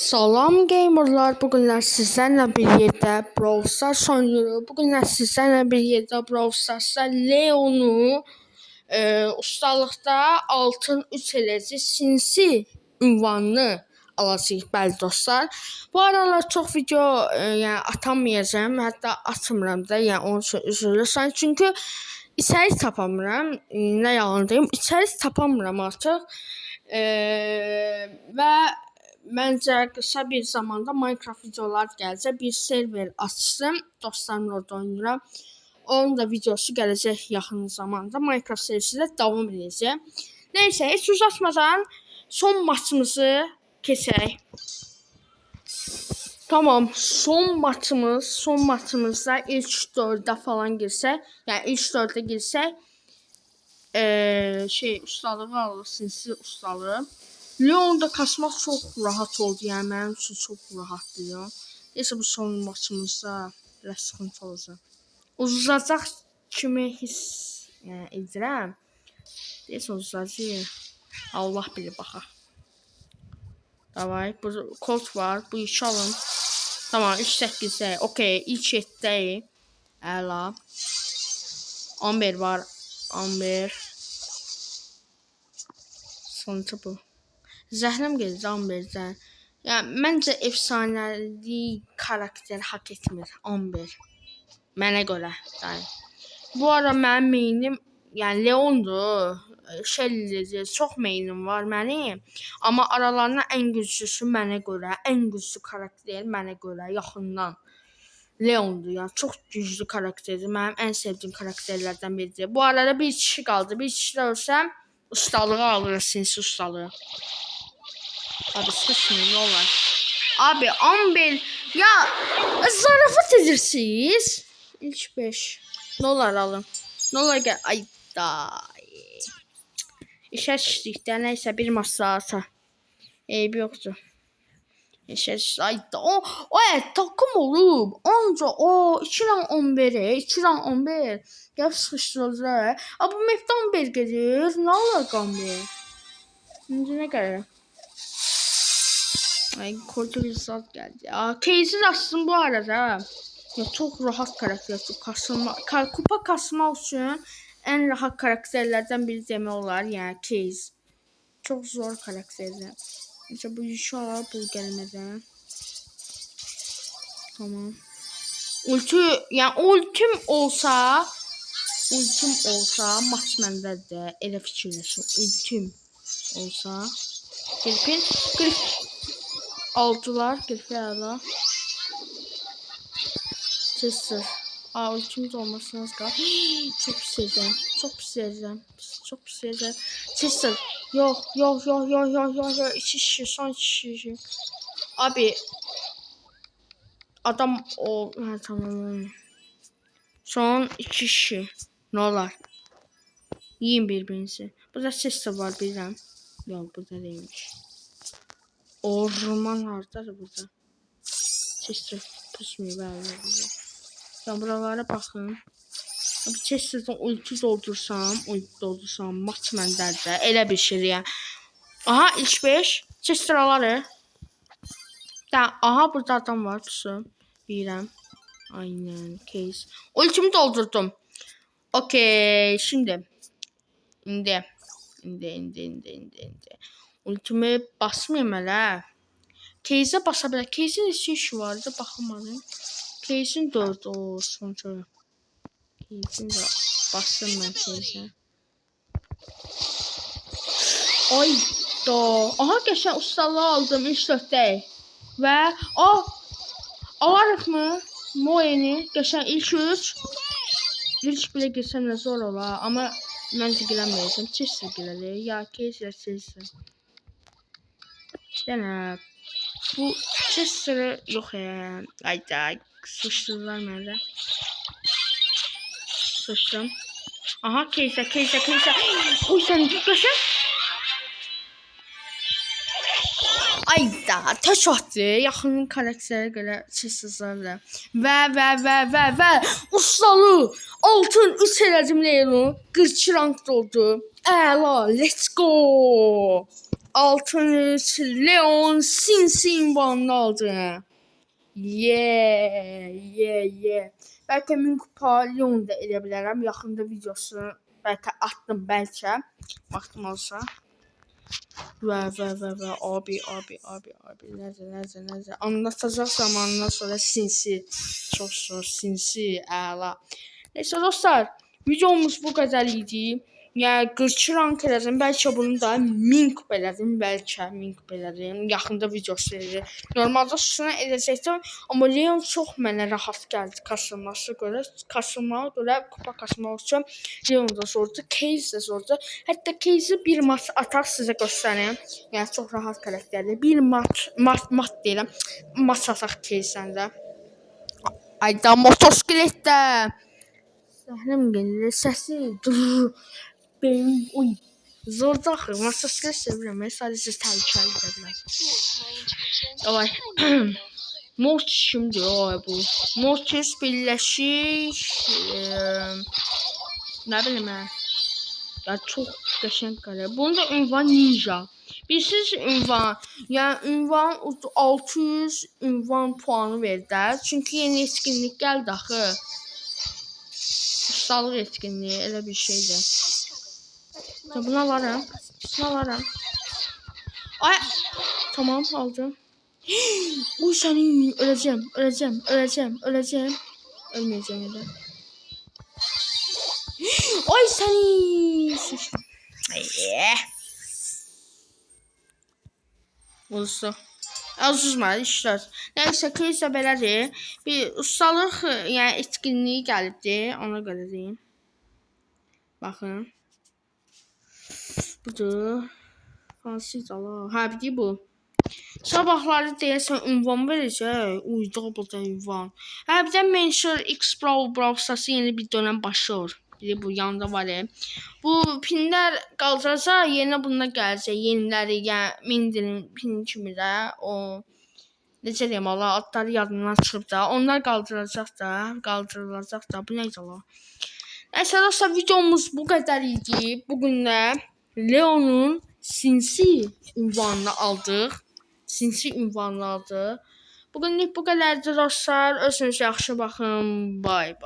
Salam gamerlar, bugünlər sizlərlə bir yerdə Brawl Stars oynuyoruz. Bugünlər sizlərlə bir yerdə Brawl Stars'da Leon'u ustalıqda altın 3 eləci sinsi ünvanını alacağıq bəli dostlar. Bu aralar çox video yəni atamayacağım, hətta atmıram da, yəni onun üçün üzülürsən. Çünki içərik tapamıram, nə yalan deyim, içərik tapamıram artıq. Və məncə qısa bir zamanda Minecraft videolar gələcək. Bir server açdım, dostlarımla orada oynayıram. Onun da videosu gələcək yaxın zamanda. Minecraft serisi də davam edəcək. Neyse, heç uzatmadan son maçımızı keçək. Tamam, son maçımızda ilk 4'də falan girsək, yəni ilk 4'də girsək, ustalığı alır, sinsi ustalığı. Leon'da kasmaq çox rahat oldu, yəni mənim üçün çox rahatdır ya. Neyse, bu son maçımızda biraz sıxıntı olacaq. Uzacaq kimi hiss edirəm. Neyse, uzacaq. Allah bilir, baxaq. Davay, bu kod var, bu işi alın. Tamam, 3-8'də, okey, ilk 7'dəyi. Əla. Amber var, Amber. Sonucu bu. Zəhrəm gedir Amber'dən. Yəni məncə efsanəli karakter hak etmir Amber. Mənə görə. Yəni. Bu ara mənim mainim yəni Leon'dur. Çox mainim var mənim. Amma aralarında ən güclüsü mənə görə, ən güclü karakter mənə görə yaxından Leon'dur. Yəni çox güclü karakterdir. Mənim ən sevdiyim karakterlərdən biridir. Bu arada bir kişi qaldı. Bir kişi də ölsəm ustalığı alırıq, sinsi ustalığı. Abi sıkışmayın, ne olur. Abi Amber ya zarafat edirsiniz. İlk 5. Ne olur alın. Ne olur gel. Ay da. İşe düşdükdə neyse bir masa ata. Eybi yoxdur. İşe düşdü. Ay da. O takım olub. Anca o 2 ran 11'e 2 ran 11. Gəl sıxışdırırlar. Abi bu map'də Amber gedir. Ne olur Amber? İndi nə qədər? Ay korku bir saat geldi. Case'i açtım bu arada. Ya çok rahat karakter. Kupa kasma için en rahat karakterlerden biri demek olar. Yani Case. Çok zor karakterler. İşte bu inşallah bu gelmeden. Tamam. Yani ultim olsa maç məndə də elə fikirləşim. Ultim olsa Grip aldılar, Grifela. Chester. Ultimiz olmasına az kaldı. Çok pis edeceğim. Chester. Yok. 2 kişi, son 2 kişi. Abi. Adam o. Ha, tamam. Son 2 kişi. Ne olar? Yiyin birbirinizi. Burada Chester var birden. Yok, burada değilmiş. Orman hardadır burada. Chester pusmuyor böyle burada. Ben buralara bakın. Abi Chester'dan ulti doldursam maç məndədir. Elə bir şey yani. Aha ilk 5. Chester aları. Aha burada adam var pusu. Bilirəm. Aynen case. Ultimi doldurdum. Okey şimdi. İndi. Ultimi basmayayım hələ. Case'e basa bilər. Case'in işi işi vardı, baxamadım. Case'in 4 o sonucu. Case'in də bastım mən Case'e. Ay da. Aha qəşəng ustalığı aldım ilk 4'də. Və alarıq mı? Moeni qəşəng ilk 3. İlk 1'e girsəm nə zor olar, amma məncə girəməyəcəm. Chester girəlir. Ya Case Chester. Dənə bu Chester'ı yok ya. Ayda sıçtılar nerede? Sıçtım. Aha Case. Uy sen kaşın. Ayda taş attı. Yaxın karakterə görə Chester'larla. Və ustalı altın 3 elədim Leon'u. 42 rank oldu. Əla, let's go. 6. Leon sinsi ünvanını aldı. Yeah. Bəlkə 1000 kupa Leon da edə bilərəm. Yaxında videosunu bəlkə atdım bəlkə. Vaxtım olsa. Və. Abi. Nəzə. Anlatacaq zamanından sonra sinsi. Çox zor. Sinsi. Əla. Neyse dostlar. Videomuz bu kadar idi. Yəni 42 rank elədim. Bəlkə bunu da 1000 kupa elədim. Bəlkə 1000 kupa elədim. Yaxında videosu verir. Normalda şuna edəcəkdim. Amma Leon çox mənə rahat gəldi kasılması görə. Kasılmağa görə kupa kasmaq üçün Leon da zordu. Case də zordu. Hətta Case'i bir maç atar sizə göstəreyim. Yəni çox rahat karakterdir. Bir maç deyirəm. Maç ataq Case'dən də. Ayda motosikletdə. Zəhləm gelir. Səsi. Benim uy. Zorda axı. Motosiklet sevirəm. Sadəcə təhlükəli gedilər. Davay. Mortis kimdir o bu? Mortis birləşik. Nə bilim mən. Ya çox qəşəng gəlir. Bunun da ünvan ninja. Bilirsiniz ünvan. Yəni ünvan 600 ünvan puanı verdi. Çünki yeni etkinlik gəldi axı. Ustalıq etkinliği elə bir şeydir. Bunu alarım. Ay, tamam aldım. Uy səni öləcəm. Ölməyəcəm elə. Ay səni. Olsa. Azuzmadı işlər. Nəysə köysə belədir. Bir ustalıq yəni etkinliyi gəlibdi. Ona görə deyim. Baxın. Budur. Hansı ala? Hə, bir bu. Sabahları deyəsən ünvan verəcək. Uy, double ünvan. Hə, bir də Mention X Brawl Stars'ı yeni bir dönəm başlıyor. Bir bu yanında var. Bu pinlər qaldıracaq, yerinə bununla gələcək. Yeniləri, yəni Mindirin pin kimi də o necə deyim Allah, adları yadımdan çıxıb da. Onlar qaldırılacaq da. Bu neydi Allah? Nəysə dostlar, videomuz bu qədər idi. Bugün də Leon'un sinsi ünvanını aldıq. Bugünlük bu qədərdir dostlar. Özünüzə yaxşı baxın. Bye.